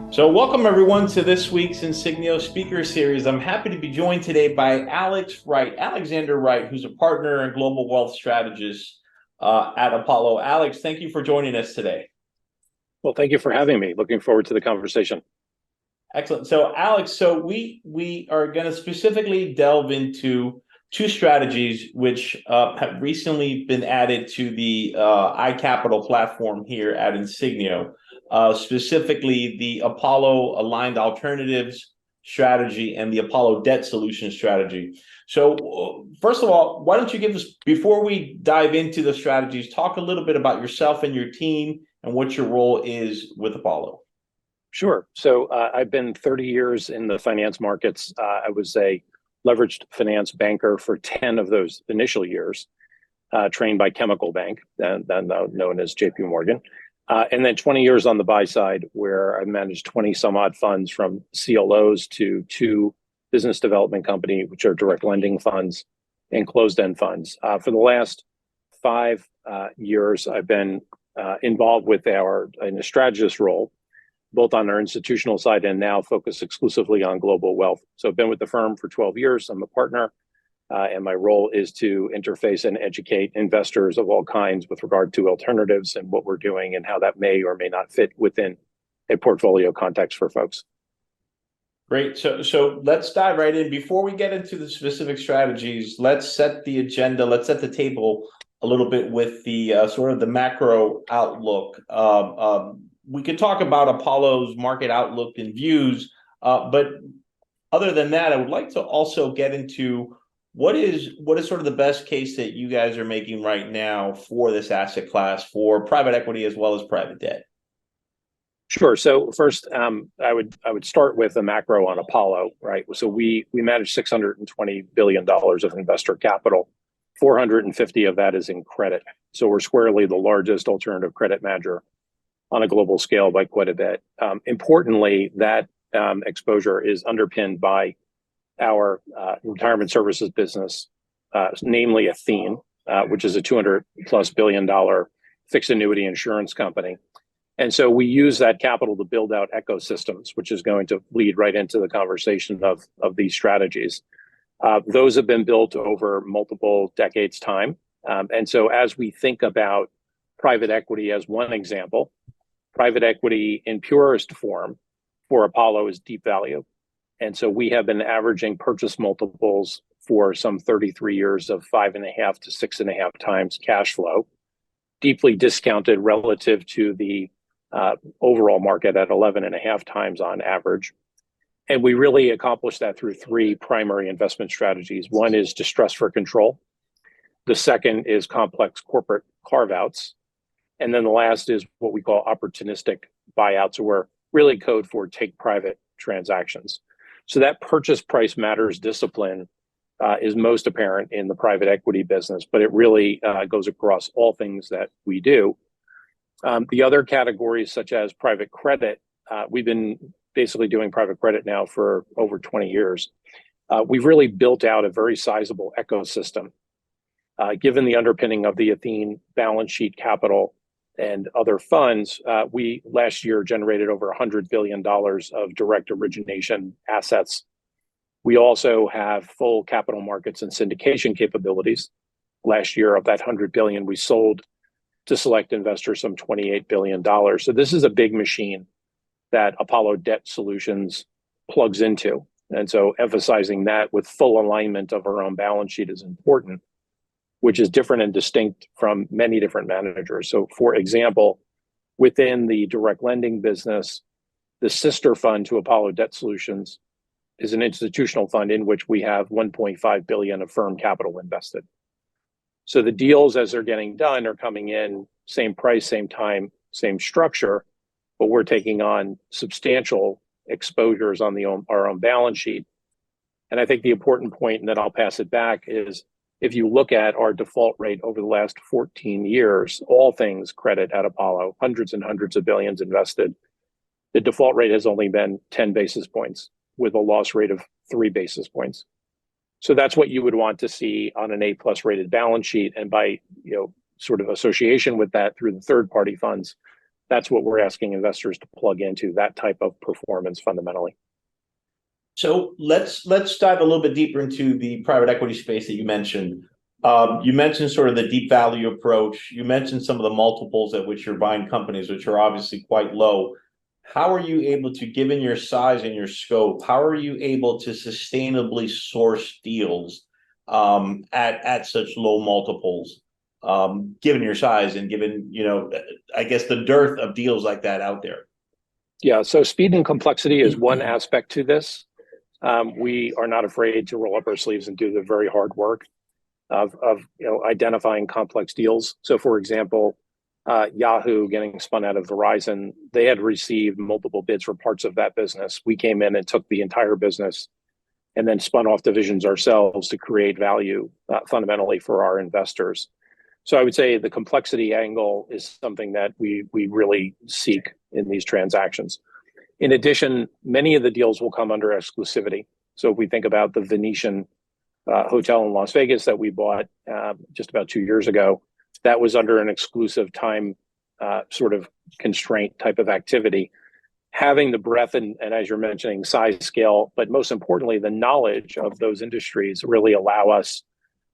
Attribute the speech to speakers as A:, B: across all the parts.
A: So, welcome everyone to this week's Insignio Speaker Series. I'm happy to be joined today by Alexander Wright, who's a partner and global wealth strategist at Apollo. Alex, thank you for joining us today.
B: Well, thank you for having me. Looking forward to the conversation.
A: Excellent. So, Alex, we are going to specifically delve into two strategies which have recently been added to the iCapital platform here at Insignio. Specifically the Apollo Aligned Alternatives strategy and the Apollo Debt Solution strategy. So first of all, why don't you give us, before we dive into the strategies, talk a little bit about yourself and your team and what your role is with Apollo.
B: Sure. So I've been 30 years in the finance markets. I was a leveraged finance banker for 10 of those initial years, trained by Chemical Bank, then known as JP Morgan. And then 20 years on the buy side, where I managed 20 some odd funds from CLOs to two business development company, which are direct lending funds and closed-end funds. For the last 5 years, I've been involved with in a strategist role, both on our institutional side and now focus exclusively on global wealth. So I've been with the firm for 12 years. I'm a partner. And my role is to interface and educate investors of all kinds with regard to alternatives and what we're doing and how that may or may not fit within a portfolio context for folks.
A: Great. So let's dive right in. Before we get into the specific strategies, let's set the agenda. Let's set the table a little bit with the sort of the macro outlook. We could talk about Apollo's market outlook and views, but other than that, I would like to also get into what is sort of the best case that you guys are making right now for this asset class for private equity as well as private debt?
B: Sure. So first, I would start with the macro on Apollo, right? So we manage $620 billion of investor capital. 450 of that is in credit. So we're squarely the largest alternative credit manager on a global scale by quite a bit. Importantly, that exposure is underpinned by our retirement services business, namely Athene, which is a $200+ billion fixed annuity insurance company. And so we use that capital to build out ecosystems, which is going to lead right into the conversation of these strategies. Those have been built over multiple decades' time. And so as we think about private equity as one example, private equity in purest form for Apollo is deep value. And so we have been averaging purchase multiples for some 33 years of 5.5 to 6.5 times cash flow, deeply discounted relative to the overall market at 11.5 times on average. And we really accomplish that through three primary investment strategies. One is distress for control. The second is complex corporate carve-outs. And then the last is what we call opportunistic buyouts, or really code for take private transactions. So that purchase price matters discipline is most apparent in the private equity business, but it really goes across all things that we do. The other categories, such as private credit, we've been basically doing private credit now for over 20 years. We've really built out a very sizable ecosystem. Given the underpinning of the Athene balance sheet capital and other funds, we last year generated over $100 billion of direct origination assets. We also have full capital markets and syndication capabilities. Last year, of that $100 billion, we sold to select investors some $28 billion. So this is a big machine that Apollo Debt Solutions plugs into. And so emphasizing that with full alignment of our own balance sheet is important, which is different and distinct from many different managers. So for example, within the direct lending business, the sister fund to Apollo Debt Solutions is an institutional fund in which we have 1.5 billion of firm capital invested. So the deals as they're getting done are coming in same price, same time, same structure, but we're taking on substantial exposures on our own balance sheet. And I think the important point, and then I'll pass it back, is if you look at our default rate over the last 14 years, all things credit at Apollo, hundreds and hundreds of billions invested, the default rate has only been 10 basis points with a loss rate of 3 basis points. So that's what you would want to see on an A+ rated balance sheet. And by sort of association with that through the third party funds, that's what we're asking investors to plug into, that type of performance fundamentally.
A: So let's dive a little bit deeper into the private equity space that you mentioned. You mentioned sort of the deep value approach. You mentioned some of the multiples at which you're buying companies, which are obviously quite low. How are you able to, given your size and your scope, how are you able to sustainably source deals at such low multiples, given your size and given, I guess the dearth of deals like that out there?
B: Yeah, so speed and complexity is one aspect to this. We are not afraid to roll up our sleeves and do the very hard work of identifying complex deals. So, for example, Yahoo getting spun out of Verizon, they had received multiple bids for parts of that business. We came in and took the entire business and then spun off divisions ourselves to create value fundamentally for our investors. So I would say the complexity angle is something that we really seek in these transactions. In addition, many of the deals will come under exclusivity. So if we think about the Venetian hotel in Las Vegas that we bought just about 2 years ago, that was under an exclusive time sort of constraint type of activity. Having the breadth and as you're mentioning, size, scale, but most importantly, the knowledge of those industries really allow us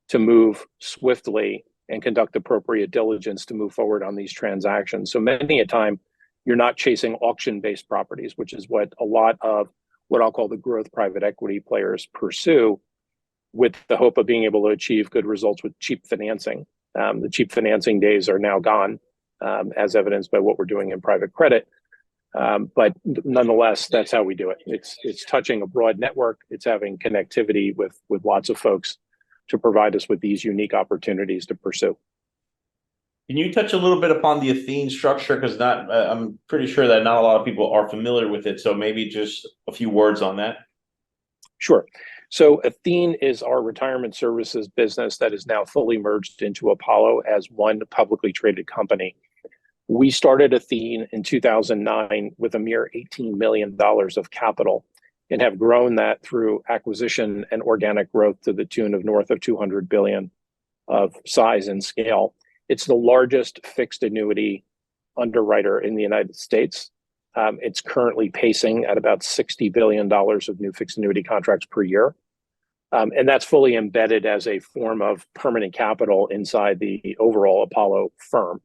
B: to move swiftly and conduct appropriate diligence to move forward on these transactions. So many a time, you're not chasing auction-based properties, which is what a lot of what I'll call the growth private equity players pursue, with the hope of being able to achieve good results with cheap financing. The cheap financing days are now gone, as evidenced by what we're doing in private credit. But nonetheless, that's how we do it. It's touching a broad network. It's having connectivity with lots of folks to provide us with these unique opportunities to pursue.
A: Can you touch a little bit upon the Athene structure? Because I'm pretty sure that not a lot of people are familiar with it. So maybe just a few words on that.
B: Sure. So Athene is our retirement services business that is now fully merged into Apollo as one publicly traded company. We started Athene in 2009 with a mere $18 million of capital and have grown that through acquisition and organic growth to the tune of north of 200 billion of size and scale. It's the largest fixed annuity underwriter in the United States. It's currently pacing at about $60 billion of new fixed annuity contracts per year. And that's fully embedded as a form of permanent capital inside the overall Apollo firm.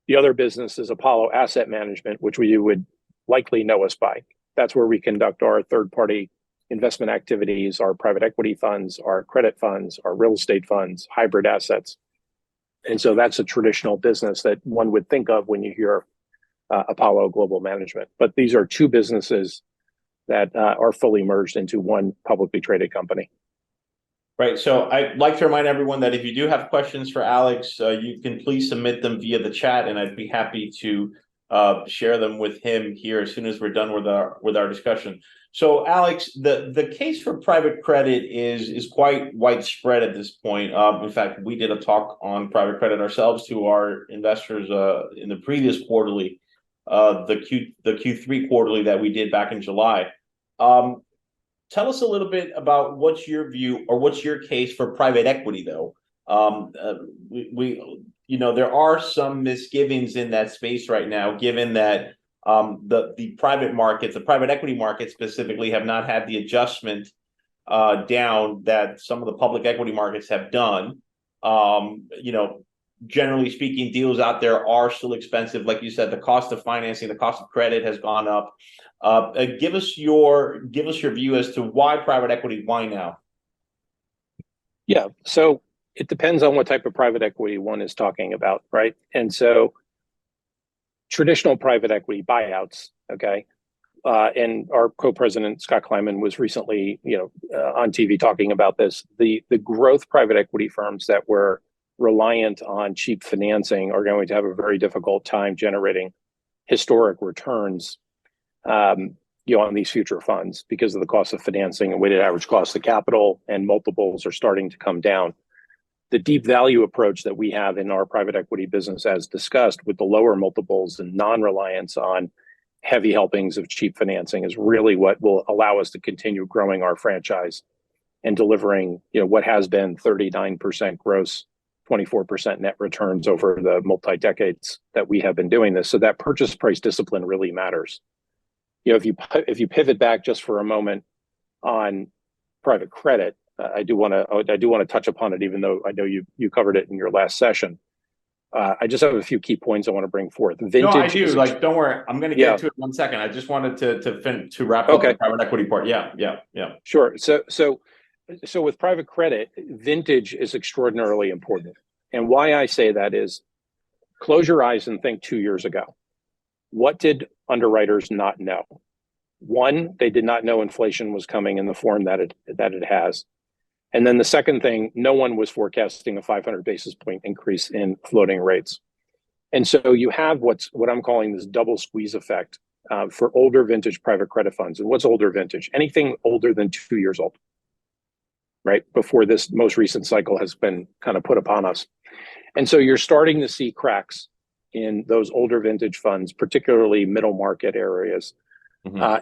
B: The other business is Apollo Asset Management, which you would likely know us by. That's where we conduct our third-party investment activities, our private equity funds, our credit funds, our real estate funds, hybrid assets. And so that's a traditional business that one would think of when you hear Apollo Global Management. But these are two businesses that are fully merged into one publicly traded company.
A: Right. So I'd like to remind everyone that if you do have questions for Alex, you can please submit them via the chat, and I'd be happy to share them with him here as soon as we're done with our discussion. So, Alex, the case for private credit is quite widespread at this point. In fact, we did a talk on private credit ourselves to our investors in the previous quarterly, the Q3 quarterly that we did back in July. Tell us a little bit about what's your view or what's your case for private equity, though. There are some misgivings in that space right now, given that the private markets, the private equity markets specifically, have not had the adjustment down that some of the public equity markets have done. Generally speaking, deals out there are still expensive. Like you said, the cost of financing, the cost of credit has gone up. Give us your view as to why private equity, why now?
B: Yeah, so it depends on what type of private equity one is talking about, right? And so traditional private equity buyouts, okay, and our co-president Scott Kleiman was recently, on TV talking about this. The growth private equity firms that were reliant on cheap financing are going to have a very difficult time generating historic returns, on these future funds because of the cost of financing and weighted average cost of capital, and multiples are starting to come down. The deep value approach that we have in our private equity business, as discussed, with the lower multiples and non-reliance on heavy helpings of cheap financing, is really what will allow us to continue growing our franchise and delivering, what has been 39% gross 24% net returns over the multi-decades that we have been doing this. So that purchase price discipline really matters. If you pivot back just for a moment on private credit, I do want to touch upon it, even though I know you covered it in your last session. I just have a few key points I want to bring forth. Vintage.
A: No, I do. Don't worry. I'm going to get to it in 1 second. I just wanted to wrap up the private equity part. Yeah.
B: Sure. So with private credit, vintage is extraordinarily important. And why I say that is, close your eyes and think 2 years ago. What did underwriters not know? One, they did not know inflation was coming in the form that it has. And then the second thing, no one was forecasting a 500 basis point increase in floating rates. And so you have what I'm calling this double squeeze effect for older vintage private credit funds. And what's older vintage? Anything older than 2 years old, right? Before this most recent cycle has been kind of put upon us. And so you're starting to see cracks in those older vintage funds, particularly middle market areas,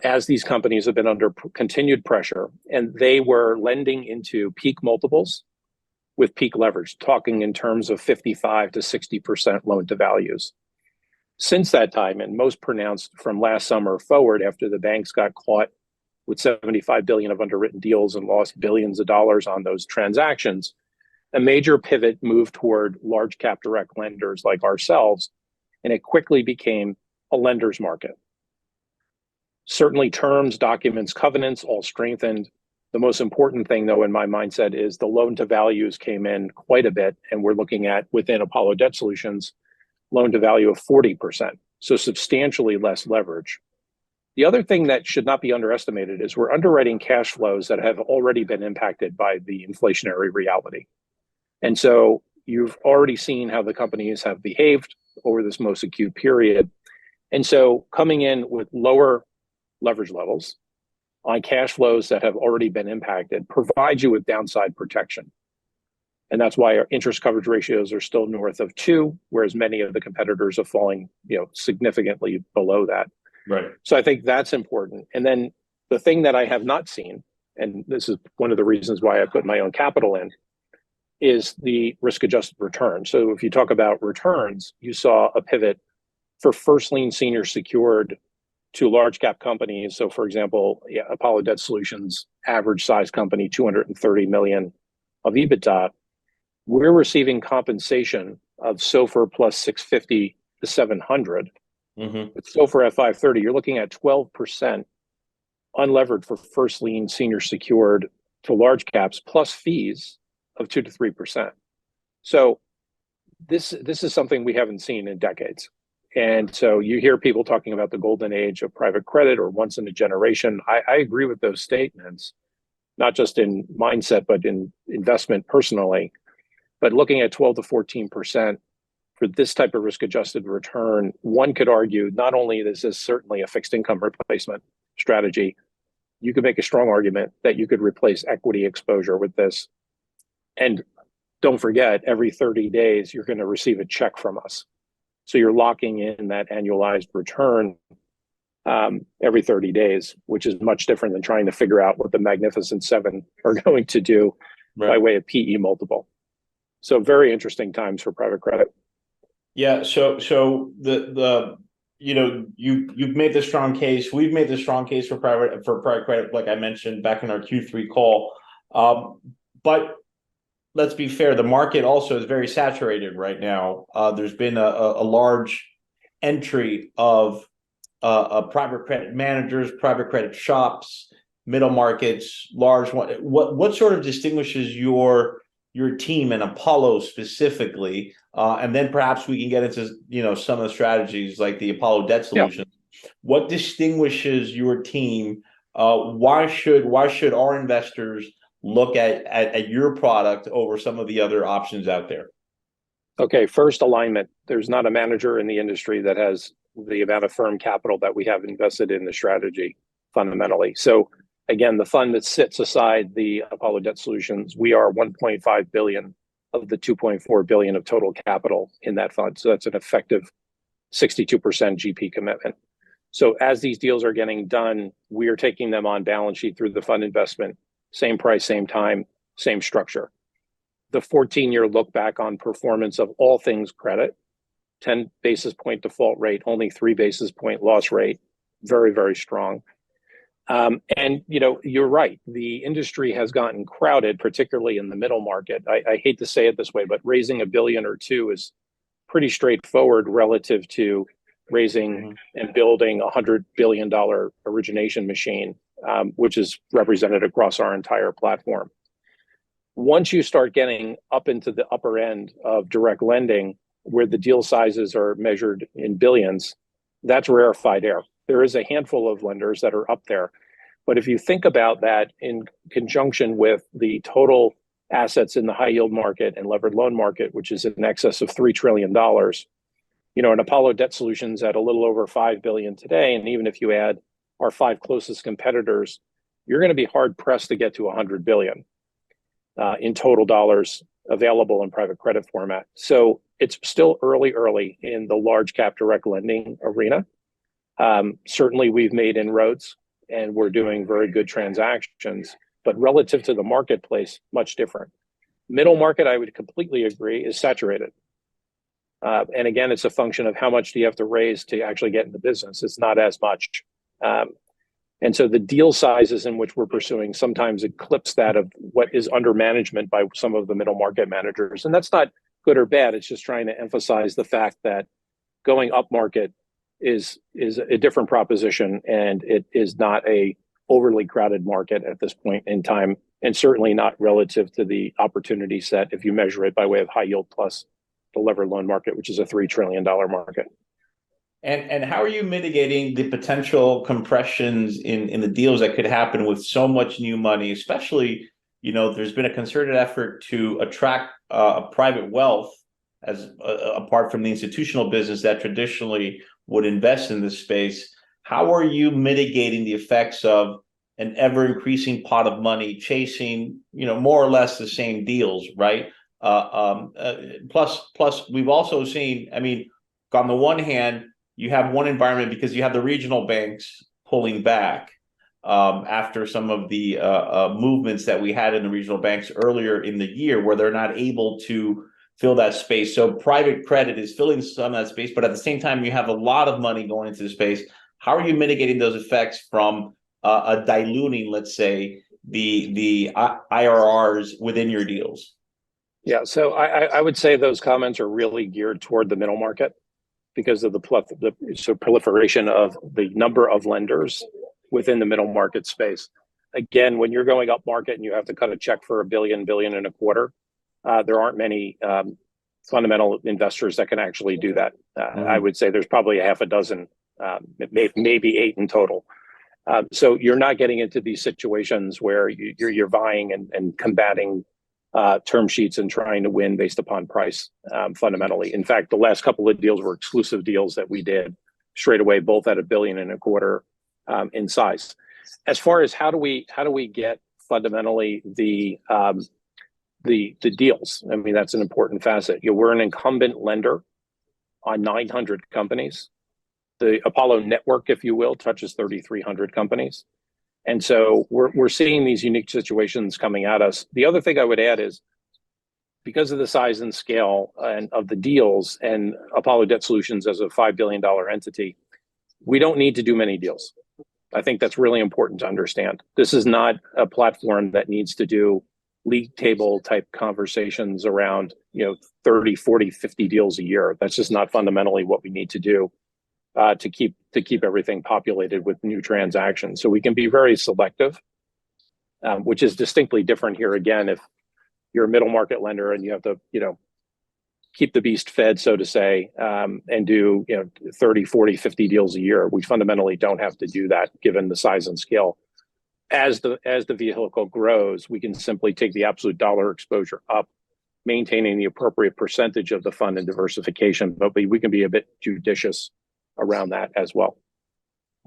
B: as these companies have been under continued pressure, and they were lending into peak multiples with peak leverage, talking in terms of 55 to 60% loan to values. Since that time, and most pronounced from last summer forward, after the banks got caught with 75 billion of underwritten deals and lost billions of dollars on those transactions, a major pivot moved toward large cap direct lenders like ourselves, and it quickly became a lender's market. Certainly terms, documents, covenants all strengthened. The most important thing, though, in my mindset is the loan to values came in quite a bit, and we're looking at, within Apollo Debt Solutions, loan to value of 40%, so substantially less leverage. The other thing that should not be underestimated is we're underwriting cash flows that have already been impacted by the inflationary reality. And so you've already seen how the companies have behaved over this most acute period. And so coming in with lower leverage levels on cash flows that have already been impacted provides you with downside protection. And that's why our interest coverage ratios are still north of 2, whereas many of the competitors are falling, significantly below that.
A: Right.
B: So I think that's important. And then the thing that I have not seen, and this is one of the reasons why I put my own capital in, is the risk-adjusted return. So if you talk about returns, you saw a pivot for first lien senior secured to large cap companies. So for example, Apollo Debt Solutions, average size company, 230 million of EBITDA. We're receiving compensation of SOFR plus 650 to 700. With SOFR at 530, you're looking at 12% unlevered for first lien senior secured to large caps plus fees of 2 to 3%. So this is something we haven't seen in decades. And so you hear people talking about the golden age of private credit or once in a generation. I agree with those statements, not just in mindset, but in investment personally. But looking at 12 to 14% for this type of risk-adjusted return, one could argue not only is this certainly a fixed income replacement strategy, you could make a strong argument that you could replace equity exposure with this. And don't forget, every 30 days, you're going to receive a check from us. So you're locking in that annualized return every 30 days, which is much different than trying to figure out what the Magnificent Seven are going to do by way of PE multiple. So very interesting times for private credit.
A: Yeah. So you've made the strong case. We've made the strong case for private credit, like I mentioned back in our Q3 call. But let's be fair, the market also is very saturated right now. There's been a large entry of private credit managers, private credit shops, middle markets, large one. What sort of distinguishes your team and Apollo specifically? And then perhaps we can get into some of the strategies like the Apollo Debt Solution. Yeah. What distinguishes your team? Why should our investors look at your product over some of the other options out there?
B: Okay, first, alignment. There's not a manager in the industry that has the amount of firm capital that we have invested in the strategy fundamentally. So again, the fund that sits aside the Apollo Debt Solutions, we are 1.5 billion of the 2.4 billion of total capital in that fund. So that's an effective 62% GP commitment. So as these deals are getting done, we are taking them on balance sheet through the fund investment. Same price, same time, same structure. the 14-year look back on performance of all things credit, 10 basis point default rate, only 3 basis point loss rate, very, very strong. And you're right. The industry has gotten crowded, particularly in the middle market. I hate to say it this way, but raising $1 billion or $2 billion is pretty straightforward relative to raising and building $100 billion origination machine, which is represented across our entire platform. Once you start getting up into the upper end of direct lending, where the deal sizes are measured in billions, that's rarefied air. There is a handful of lenders that are up there. But if you think about that in conjunction with the total assets in the high yield market and levered loan market, which is in excess of $3 trillion, and Apollo Debt Solutions at a little over $5 billion today, and even if you add our 5 closest competitors, you're going to be hard pressed to get to $100 billion in total dollars available in private credit format. So it's still early in the large cap direct lending arena. Certainly we've made inroads and we're doing very good transactions, but relative to the marketplace, much different. Middle market, I would completely agree, is saturated. And again, it's a function of how much do you have to raise to actually get in the business. It's not as much. And so the deal sizes in which we're pursuing sometimes eclipse that of what is under management by some of the middle market managers. And that's not good or bad. It's just trying to emphasize the fact that going up market is a different proposition, and it is not a overly crowded market at this point in time, and certainly not relative to the opportunity set if you measure it by way of high yield plus the levered loan market, which is a $3 trillion market.
A: And how are you mitigating the potential compressions in the deals that could happen with so much new money, especially, there's been a concerted effort to attract private wealth as apart from the institutional business that traditionally would invest in this space. How are you mitigating the effects of an ever increasing pot of money chasing, more or less the same deals, right? Plus we've also seen, on the one hand, you have one environment because you have the regional banks pulling back after some of the movements that we had in the regional banks earlier in the year, where they're not able to fill that space. So private credit is filling some of that space, but at the same time, you have a lot of money going into the space. How are you mitigating those effects from diluting, let's say, the IRRs within your deals?
B: Yeah, so I would say those comments are really geared toward the middle market because of the proliferation of the number of lenders within the middle market space. Again, when you're going up market and you have to cut a check for $1 billion, $1.25 billion, there aren't many fundamental investors that can actually do that. I would say there's probably a half a dozen, maybe 8 in total. So you're not getting into these situations where you're vying and combating term sheets and trying to win based upon price fundamentally. In fact, the last couple of deals were exclusive deals that we did straight away, both at $1.25 billion in size. As far as how do we get fundamentally the deals? That's an important facet. We're an incumbent lender on 900 companies. The Apollo network, if you will, touches 3,300 companies. And so we're seeing these unique situations coming at us. The other thing I would add is because of the size and scale and of the deals and Apollo Debt Solutions as a $5 billion entity, we don't need to do many deals. I think that's really important to understand. This is not a platform that needs to do league table type conversations around 30, 40, 50 deals a year. That's just not fundamentally what we need to do to keep everything populated with new transactions. So we can be very selective, which is distinctly different here. Again, if you're a middle market lender and you have to keep the beast fed, so to say, and do 30, 40, 50 deals a year, we fundamentally don't have to do that given the size and scale. As the vehicle grows, we can simply take the absolute dollar exposure up, maintaining the appropriate percentage of the fund and diversification, but we can be a bit judicious around that as well.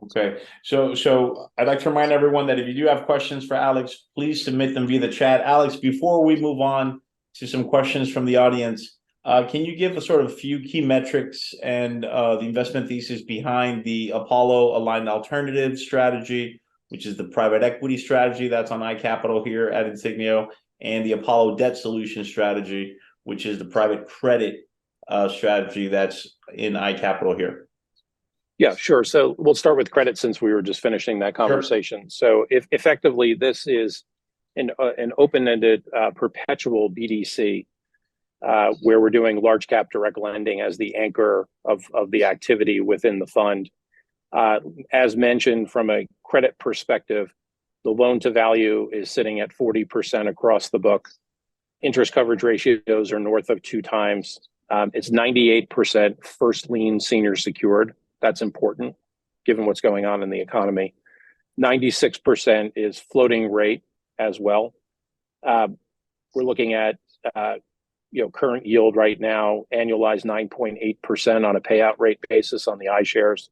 A: Okay, so I'd like to remind everyone that if you do have questions for Alex, please submit them via the chat. Alex, before we move on to some questions from the audience, can you give a sort of few key metrics and the investment thesis behind the Apollo Aligned Alternatives strategy, which is the private equity strategy that's on iCapital here at Insignio, and the Apollo Debt Solution strategy, which is the private credit strategy that's in iCapital here.
B: Yeah, sure. So we'll start with credit since we were just finishing that conversation. Sure. So if effectively this is an open-ended perpetual BDC where we're doing large cap direct lending as the anchor of the activity within the fund. As mentioned, from a credit perspective, the loan to value is sitting at 40% across the book. Interest coverage ratios are north of 2 times. It's 98% first lien senior secured. That's important given what's going on in the economy. 96% is floating rate as well. We're looking at current yield right now, annualized 9.8% on a payout rate basis on the iShares.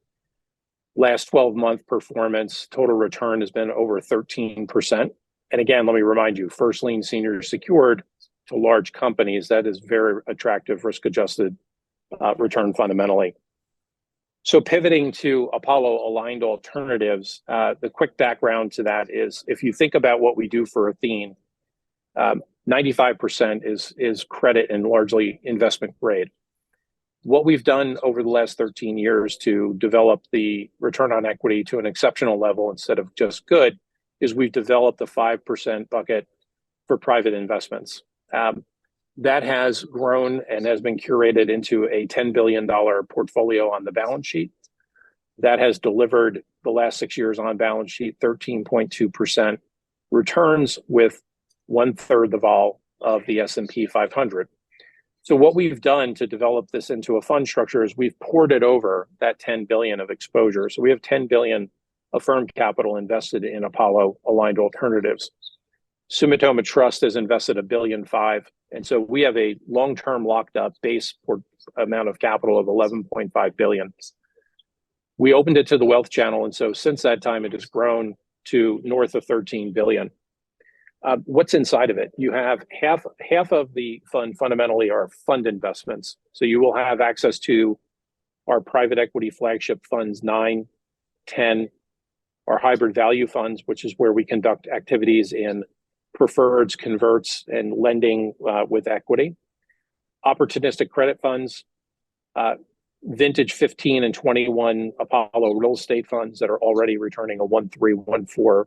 B: Last 12-month performance, total return has been over 13%. And again, let me remind you, first lien senior secured to large companies, that is very attractive risk-adjusted return fundamentally. So pivoting to Apollo Aligned Alternatives, the quick background to that is if you think about what we do for Athene, 95% is credit and largely investment grade. What we've done over the last 13 years to develop the return on equity to an exceptional level instead of just good is we've developed a 5% bucket for private investments. That has grown and has been curated into a $10 billion portfolio on the balance sheet. That has delivered the last 6 years on balance sheet 13.2% returns with 1/3 the vol of the S&P 500. So what we've done to develop this into a fund structure is we've poured it over that 10 billion of exposure. So we have 10 billion of firm capital invested in Apollo Aligned Alternatives. Sumitomo Trust has invested $1.5 billion. And so we have a long-term locked up base amount of capital of 11.5 billion. We opened it to the wealth channel. And so since that time, it has grown to north of 13 billion. What's inside of it? You have half of the fund fundamentally are fund investments. So you will have access to our private equity flagship funds 9, 10, our hybrid value funds, which is where we conduct activities in preferreds, converts, and lending with equity. Opportunistic credit funds, vintage 15 and 21 Apollo real estate funds that are already returning a 1.3, 1.4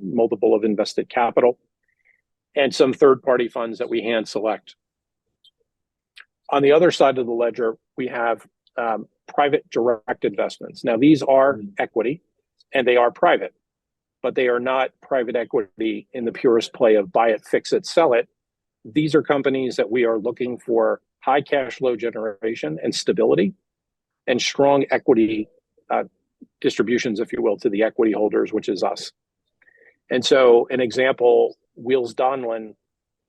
B: multiple of invested capital, and some third-party funds that we hand select. On the other side of the ledger, we have private direct investments. Now, these are equity, and they are private, but they are not private equity in the purest play of buy it, fix it, sell it. These are companies that we are looking for high cash flow generation and stability and strong equity distributions, if you will, to the equity holders, which is us. And so an example, Wheels Donlen,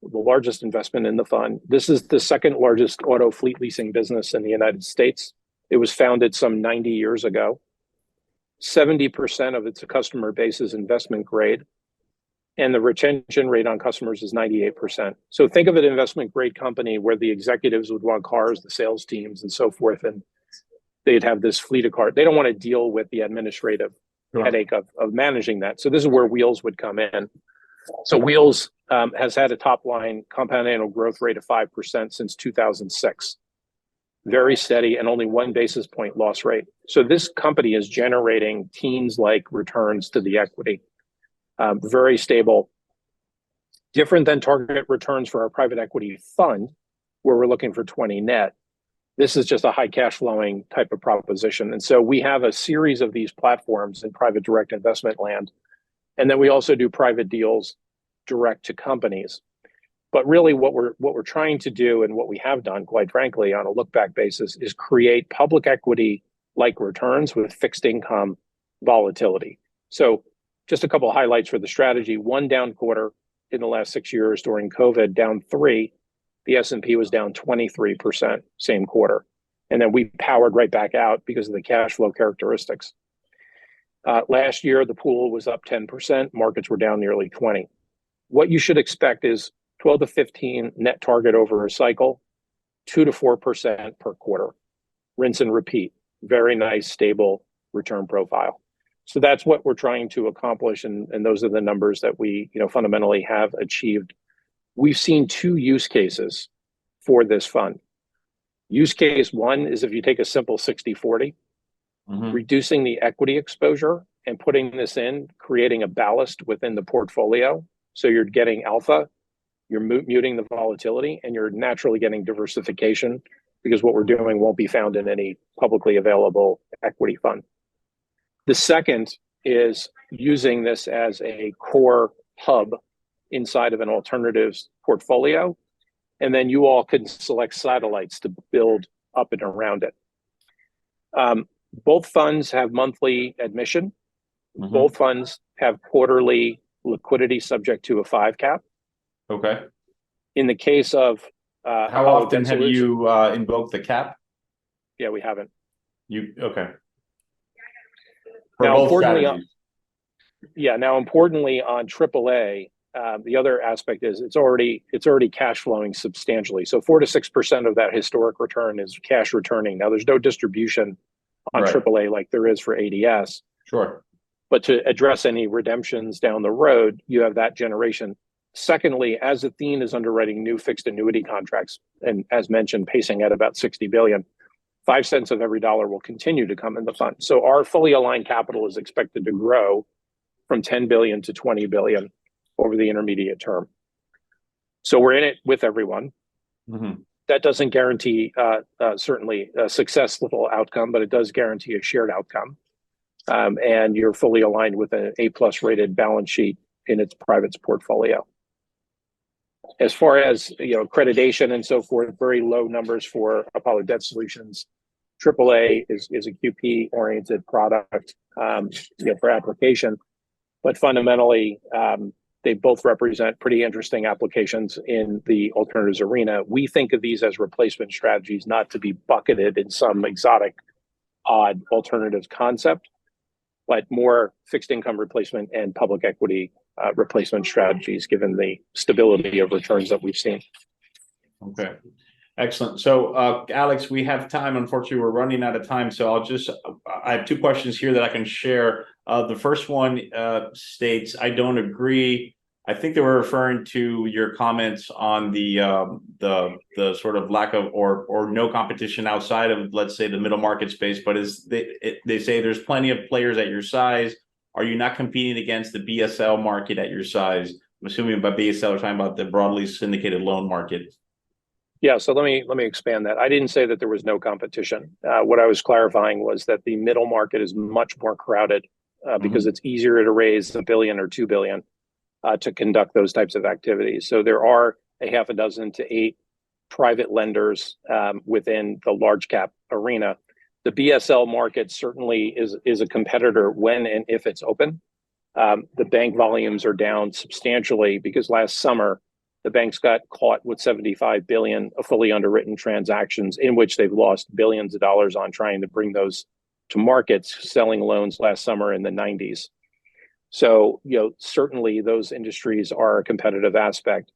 B: the largest investment in the fund. This is the second largest auto fleet leasing business in the United States. It was founded some 90 years ago. 70% of its customer base is investment grade, and the retention rate on customers is 98%. So think of an investment grade company where the executives would want cars, the sales teams, and so forth, and they'd have this fleet of cars. They don't want to deal with the administrative headache of managing that. So this is where Wheels would come in. So Wheels has had a top line compound annual growth rate of 5% since 2006. Very steady and only 1 basis point loss rate. So this company is generating teens-like returns to the equity. Very stable. Different than target returns for our private equity fund, where we're looking for 20 net. This is just a high cash flowing type of proposition. And so we have a series of these platforms in private direct investment land. And then we also do private deals direct to companies. But really what we're trying to do, and what we have done, quite frankly, on a look back basis, is create public equity like returns with fixed income volatility. So just a couple of highlights for the strategy. 1 down quarter in the last 6 years during COVID, down 3. The S&P was down 23% same quarter. And then we powered right back out because of the cash flow characteristics. Last year, the pool was up 10%. Markets were down nearly 20. What you should expect is 12 to 15 net target over a cycle, 2 to 4% per quarter. Rinse and repeat. Very nice, stable return profile. So that's what we're trying to accomplish. And those are the numbers that we fundamentally have achieved We've seen two use cases for this fund. Use case one is if you take a simple 60-40, reducing the equity exposure and putting this in, creating a ballast within the portfolio. So you're getting alpha, you're muting the volatility, and you're naturally getting diversification because what we're doing won't be found in any publicly available equity fund. The second is using this as a core hub inside of an alternatives portfolio, and then you all can select satellites to build up and around it. Both funds have monthly admission. Both funds have quarterly liquidity subject to a 5 cap.
A: Okay.
B: In the case of
A: how often have you invoked the cap?
B: Yeah, we haven't.
A: Okay. For
B: now,
A: both
B: importantly,
A: strategies.
B: Now importantly on AAA, the other aspect is it's already cash flowing substantially. So 4 to 6% of that historic return is cash returning. Now there's no distribution on AAA like there is for ADS.
A: Sure.
B: But to address any redemptions down the road, you have that generation. Secondly, as Athene is underwriting new fixed annuity contracts, and as mentioned, pacing at about 60 billion, 5 cents of every dollar will continue to come in the fund. So our fully aligned capital is expected to grow from 10 billion to 20 billion over the intermediate term. So we're in it with everyone. That doesn't guarantee certainly a successful outcome, but it does guarantee a shared outcome. And you're fully aligned with an A+ rated balance sheet in its privates portfolio. As far as accreditation and so forth, very low numbers for Apollo Debt Solutions. AAA is a QP oriented product for application, but fundamentally they both represent pretty interesting applications in the alternatives arena. We think of these as replacement strategies, not to be bucketed in some exotic, odd alternatives concept, but more fixed income replacement and public equity replacement strategies, given the stability of returns that we've seen.
A: Okay, excellent. So, Alex, we have time. Unfortunately, we're running out of time. So I have 2 questions here that I can share. The first one states, I don't agree. I think they were referring to your comments on the sort of lack of or no competition outside of, let's say, the middle market space. But they say there's plenty of players at your size. Are you not competing against the BSL market at your size? I'm assuming by BSL, we're talking about the broadly syndicated loan market.
B: Yeah, so let me expand that. I didn't say that there was no competition. What I was clarifying was that the middle market is much more crowded because it's easier to raise $1 billion or $2 billion to conduct those types of activities. So there are a half a dozen to 8 private lenders within the large cap arena. The BSL market certainly is a competitor when and if it's open. The bank volumes are down substantially because last summer, the banks got caught with 75 billion of fully underwritten transactions in which they've lost billions of dollars on trying to bring those to markets, selling loans last summer in the 90s. So, certainly those industries are a competitive aspect.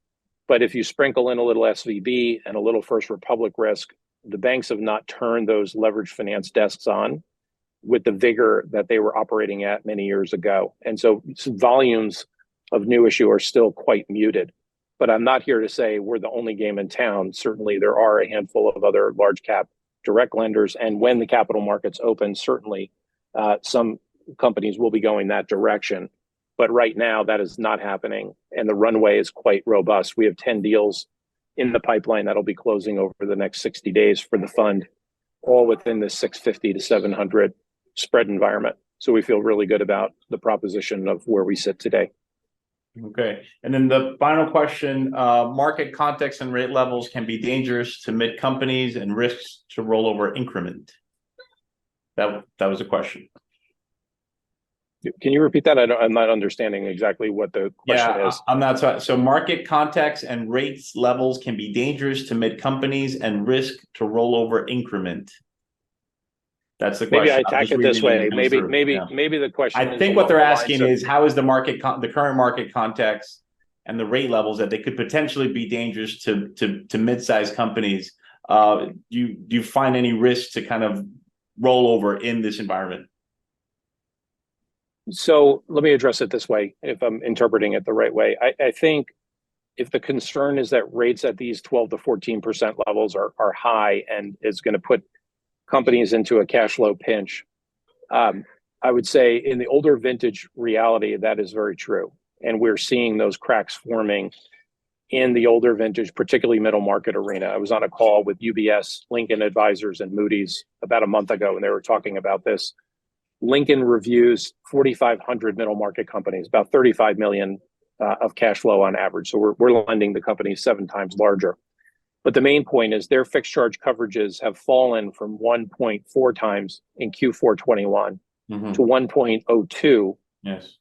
B: But if you sprinkle in a little SVB and a little First Republic risk, the banks have not turned those leveraged finance desks on with the vigor that they were operating at many years ago. And so volumes of new issue are still quite muted. But I'm not here to say we're the only game in town. Certainly there are a handful of other large cap direct lenders. And when the capital markets open, certainly some companies will be going that direction. But right now that is not happening. And the runway is quite robust. We have 10 deals in the pipeline that'll be closing over the next 60 days for the fund, all within the 650 to 700 spread environment. So we feel really good about the proposition of where we sit today.
A: Okay. And then the final question, market context and rate levels can be dangerous to mid companies and risks to rollover increment. That was a question.
B: Can you repeat that? I'm not understanding exactly what the question is.
A: I'm not sorry. So market context and rates levels can be dangerous to mid companies and risk to rollover increment. That's the question.
B: Maybe I attack it this way. Maybe the question.
A: I think what they're asking is how is the market, the current market context and the rate levels that they could potentially be dangerous to mid-sized companies. Do you find any risk to kind of roll over in this environment?
B: So let me address it this way, if I'm interpreting it the right way. I think if the concern is that rates at these 12 to 14% levels are high and is going to put companies into a cash flow pinch, I would say in the older vintage reality, that is very true. And we're seeing those cracks forming in the older vintage, particularly middle market arena. I was on a call with UBS, Lincoln Advisors, and Moody's about a month ago, and they were talking about this. Lincoln reviews 4,500 middle market companies, about 35 million of cash flow on average. So we're lending the companies 7 times larger. But the main point is their fixed charge coverages have fallen from 1.4 times in Q4 21 to 1.02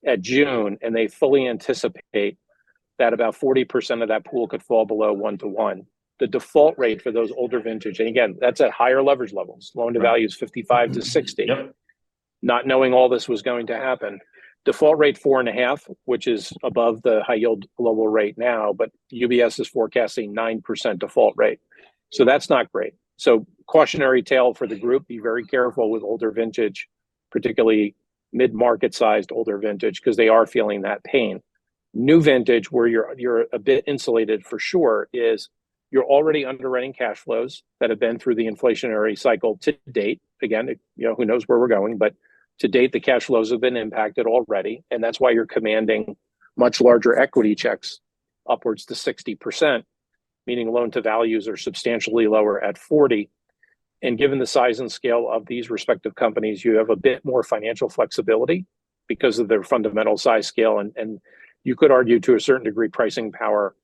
B: at June, and they fully anticipate that about 40% of that pool could fall below 1-to-1. The default rate for those older vintage, and again, that's at higher leverage levels. Loan to value is 55 to 60.
A: Yep.
B: Not knowing all this was going to happen. Default rate 4.5, which is above the high yield global rate now, but UBS is forecasting 9% default rate. So that's not great. So cautionary tale for the group, be very careful with older vintage, particularly mid-market sized older vintage, because they are feeling that pain. New vintage, where you're a bit insulated for sure, is you're already underwriting cash flows that have been through the inflationary cycle to date. Again, who knows where we're going, but to date, the cash flows have been impacted already, and that's why you're commanding much larger equity checks, upwards to 60%, meaning loan to values are substantially lower at 40. And given the size and scale of these respective companies, you have a bit more financial flexibility because of their fundamental size, scale, and you could argue to a certain degree pricing power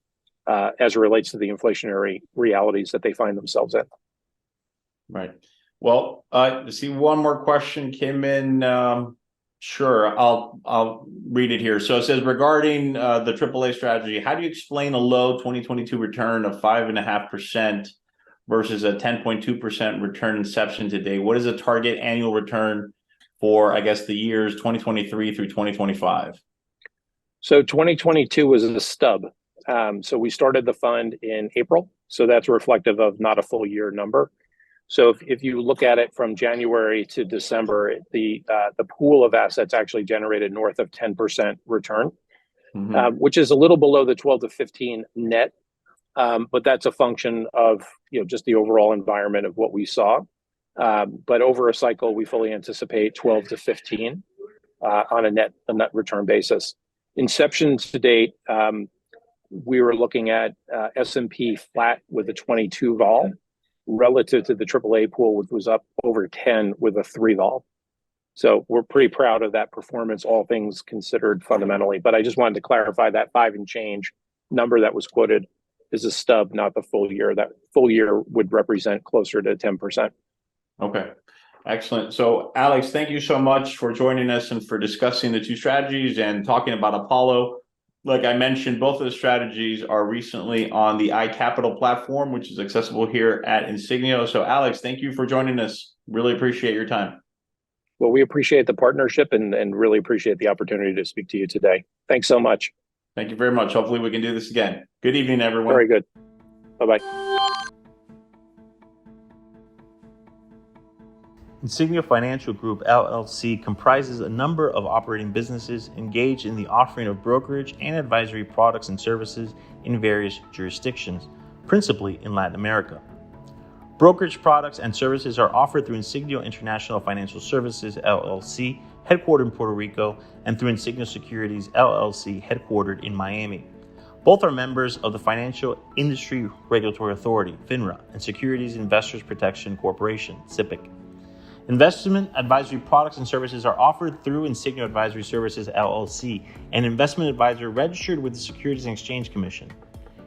B: as it relates to the inflationary realities that they find themselves in.
A: Right. Well, I see one more question came in. Sure, I'll read it here. So it says, regarding the AAA strategy, how do you explain a low 2022 return of 5.5% versus a 10.2% return inception to date? What is a target annual return for, I guess, the years 2023 through 2025?
B: So 2022 was a stub. So we started the fund in April. So that's reflective of not a full year number. So if you look at it from January to December, the pool of assets actually generated north of 10% return, which is a little below the 12 to 15 net. But that's a function of just the overall environment of what we saw. But over a cycle, we fully anticipate 12 to 15 on a net return basis. Inception to date, we were looking at S&P flat with a 22 vol relative to the AAA pool, which was up over 10 with a 3 vol. So we're pretty proud of that performance, all things considered fundamentally. But I just wanted to clarify that 5 and change number that was quoted is a stub, not the full year. That full year would represent closer to 10%.
A: Okay. Excellent. So Alex, thank you so much for joining us and for discussing the two strategies and talking about Apollo. Like I mentioned, both of the strategies are recently on the iCapital platform, which is accessible here at Insignio. So Alex, thank you for joining us. Really appreciate your time.
B: Well, we appreciate the partnership and really appreciate the opportunity to speak to you today. Thanks so much.
A: Thank you very much. Hopefully we can do this again. Good evening, everyone.
B: Very good. Bye-bye.
C: Insignio Financial Group, LLC comprises a number of operating businesses engaged in the offering of brokerage and advisory products and services in various jurisdictions, principally in Latin America. Brokerage products and services are offered through Insignio International Financial Services, LLC, headquartered in Puerto Rico, and through Insignio Securities, LLC, headquartered in Miami. Both are members of the Financial Industry Regulatory Authority, FINRA, and Securities Investors Protection Corporation, SIPC. Investment advisory products and services are offered through Insignio Advisory Services, LLC, an investment advisor registered with the Securities and Exchange Commission.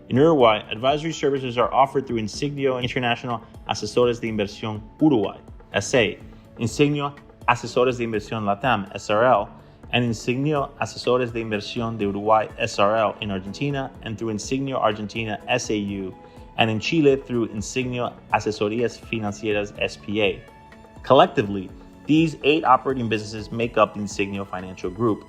C: In Uruguay, advisory services are offered through Insignio International Asesores de Inversión Uruguay, SA, Insignio Asesores de Inversión Latam, SRL, and Insignio Asesores de Inversión de Uruguay, SRL, in Argentina, and through Insignio Argentina, SAU, and in Chile through Insignio Asesorías Financieras, SPA. Collectively, these 8 operating businesses make up the Insignio Financial Group.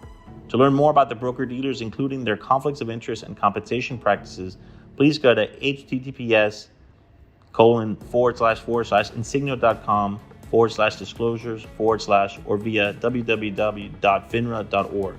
C: To learn more about the broker-dealers, including their conflicts of interest and compensation practices, please go to https://insignio.com/disclosures/ or via www.finra.org.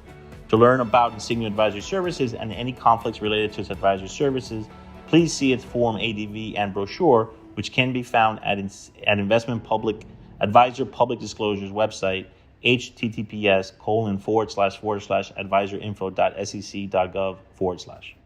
C: To learn about Insignia Advisory Services and any conflicts related to its advisory services, please see its Form ADV and brochure, which can be found at Investment Public Advisor Public Disclosures website, https://advisorinfo.sec.gov/.